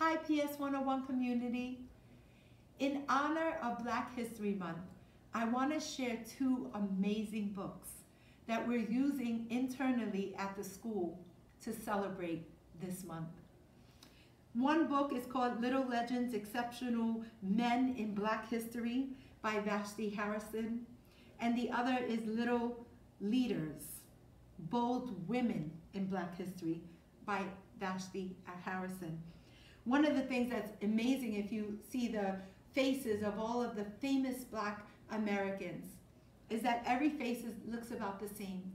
Hi PS 101 community. In honor of Black History Month, I want to share two amazing books that we're using internally at the school to celebrate this month. One book is called Little Legends, Exceptional Men in Black History by Vashti Harrison, and the other is Little Leaders, Bold Women in Black History by Vashti Harrison. One of the things that's amazing, if you see the faces of all of the famous Black Americans, is that every face looks about the same,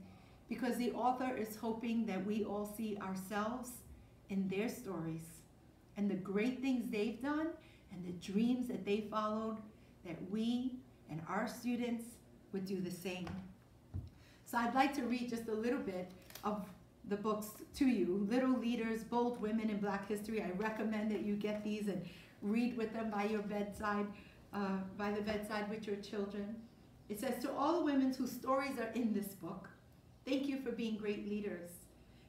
because the author is hoping that we all see ourselves in their stories and the great things they've done and the dreams that they followed, that we and our students would do the same. So I'd like to read just a little bit of the books to you. Little Leaders, Bold Women in Black History. I recommend that you get these and read with them by your bedside, by the bedside with your children. It says, to all the women whose stories are in this book, thank you for being great leaders.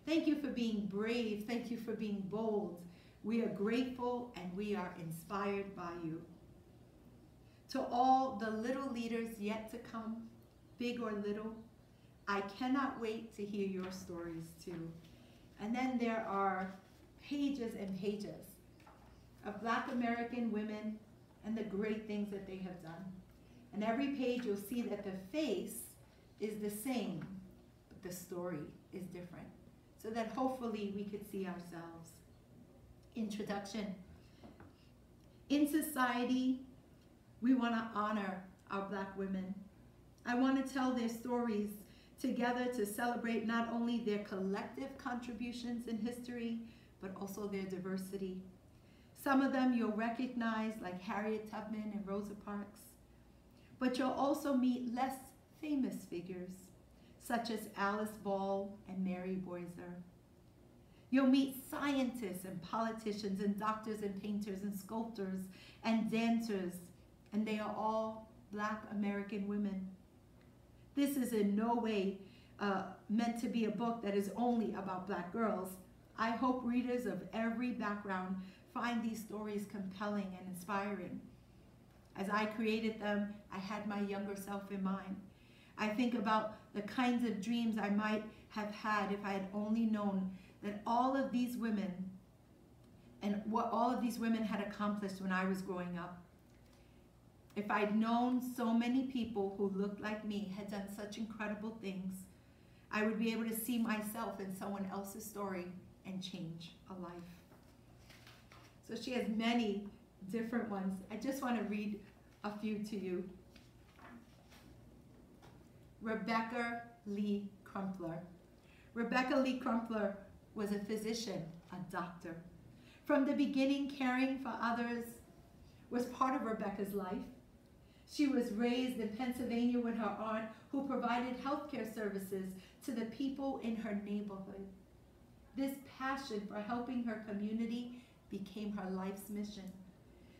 Thank you for being brave. Thank you for being bold. We are grateful and we are inspired by you. To all the little leaders yet to come, big or little, I cannot wait to hear your stories too. And then there are pages and pages of Black American women and the great things that they have done. And every page you'll see that the face is the same, but the story is different, so that hopefully we could see ourselves. Introduction. In society, we want to honor our Black women. I want to tell their stories together to celebrate not only their collective contributions in history, but also their diversity. Some of them you'll recognize, like Harriet Tubman and Rosa Parks, but you'll also meet less famous figures, such as Alice Ball and Mary Boiser. You'll meet scientists and politicians and doctors and painters and sculptors and dancers, and they are all Black American women. This is in no way meant to be a book that is only about Black girls. I hope readers of every background find these stories compelling and inspiring. As I created them, I had my younger self in mind. I think about the kinds of dreams I might have had if I had only known that all of these women and what all of these women had accomplished when I was growing up. If I'd known so many people who looked like me had done such incredible things, I would be able to see myself in someone else's story and change a life. So she has many different ones. I just want to read a few to you. Rebecca Lee Crumpler. Rebecca Lee Crumpler was a physician, a doctor. From the beginning, caring for others was part of Rebecca's life. She was raised in Pennsylvania with her aunt, who provided healthcare services to the people in her neighborhood. This passion for helping her community became her life's mission.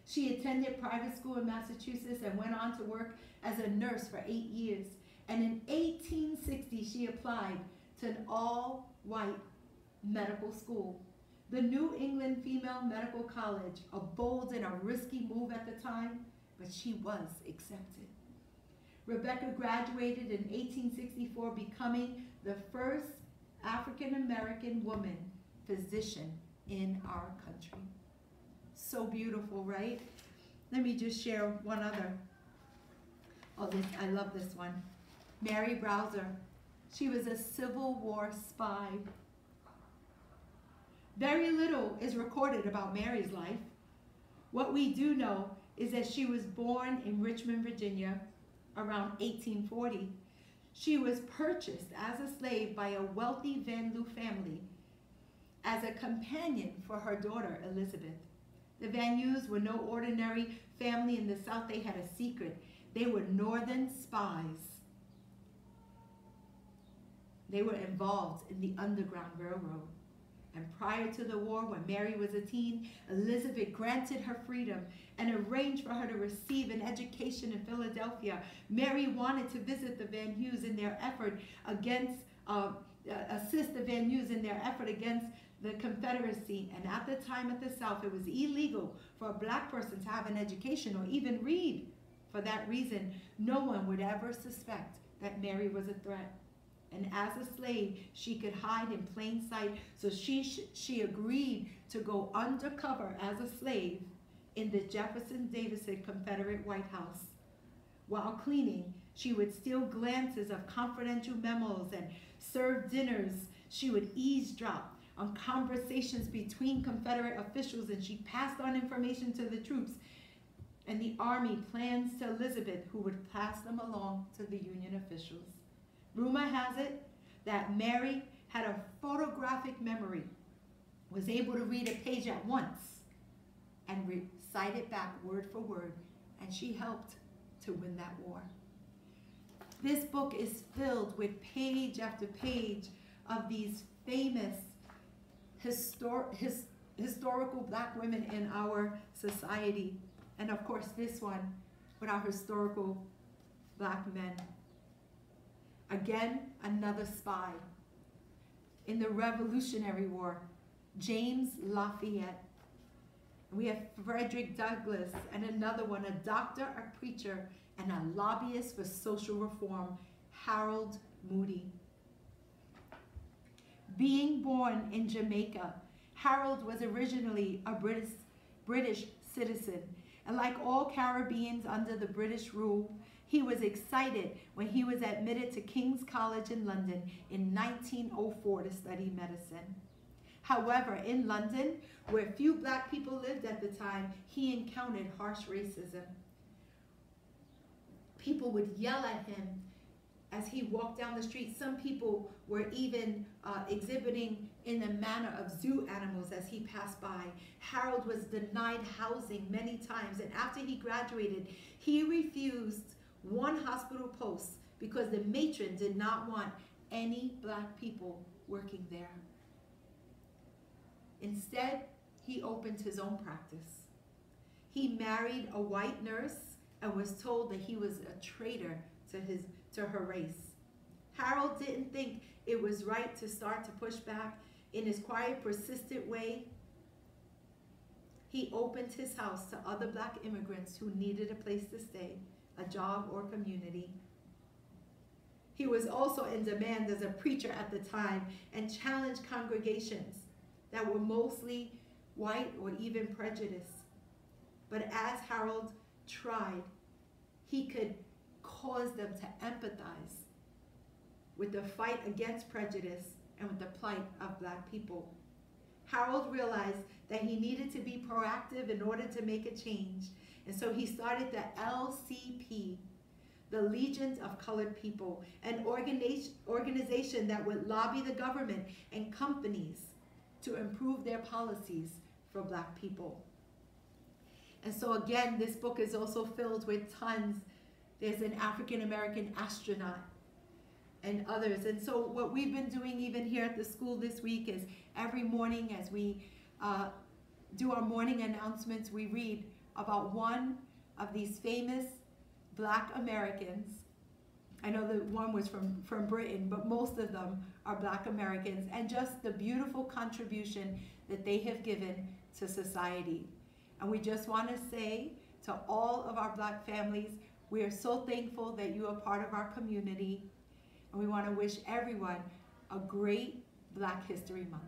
She attended private school in Massachusetts and went on to work as a nurse for 8 years. And in 1860, she applied to an all-white medical school, the New England Female Medical College, a bold and a risky move at the time, but she was accepted. Rebecca graduated in 1864, becoming the first African-American woman physician in our country. So beautiful, right? Let me just share one other. Oh, I love this one. Mary Browser. She was a Civil War spy. Very little is recorded about Mary's life. What we do know is that she was born in Richmond, Virginia, around 1840. She was purchased as a slave by a wealthy Van Loo family as a companion for her daughter, Elizabeth. The Van Loos were no ordinary family in the South. They had a secret. They were Northern spies. They were involved in the Underground Railroad. And prior to the war, when Mary was a teen, Elizabeth granted her freedom and arranged for her to receive an education in Philadelphia. Mary wanted to visit the Van Hughes in their effort against, assist the Van Hughes in their effort against the Confederacy, and at the time at the South, it was illegal for a black person to have an education or even read. For that reason, no one would ever suspect that Mary was a threat. And as a slave, she could hide in plain sight. So she agreed to go undercover as a slave in the Jefferson-Davis Confederate White House. While cleaning, she would steal glances of confidential memos and serve dinners. She would eavesdrop on conversations between Confederate officials, and she passed on information to the troops and the Army plans to Elizabeth, who would pass them along to the Union officials. Rumor has it that Mary had a photographic memory, was able to read a page at once and recite it back word for word, and she helped to win that war. This book is filled with page after page of these famous historical black women in our society. And of course this one with our historical black men. Again, another spy. In the Revolutionary War, James Lafayette. We have Frederick Douglass, and another one, a doctor, a preacher, and a lobbyist for social reform, Harold Moody. Being born in Jamaica, Harold was originally a British citizen, and like all Caribbeans under the British rule, he was excited when he was admitted to King's College in London in 1904 to study medicine. However, in London, where few black people lived at the time, he encountered harsh racism. People would yell at him as he walked down the street. Some people were even exhibiting in the manner of zoo animals as he passed by. Harold was denied housing many times, and after he graduated, he refused one hospital post because the matron did not want any black people working there. Instead, he opened his own practice. He married a white nurse and was told that he was a traitor to her race. Harold didn't think it was right to start to push back. In his quiet, persistent way, he opened his house to other black immigrants who needed a place to stay, a job, or community. He was also in demand as a preacher at the time and challenged congregations that were mostly white or even prejudiced. But as Harold tried, he could cause them to empathize with the fight against prejudice and with the plight of black people. Harold realized that he needed to be proactive in order to make a change, and so he started the LCP, the Legion of Colored People, an organization that would lobby the government and companies to improve their policies for black people. And so again, this book is also filled with tons. There's an African-American astronaut and others. And so what we've been doing even here at the school this week is every morning as we do our morning announcements, we read about one of these famous black Americans. I know that one was from Britain, but most of them are black Americans, and just the beautiful contribution that they have given to society. And we just want to say to all of our black families, we are so thankful that you are part of our community, and we want to wish everyone a great Black History Month.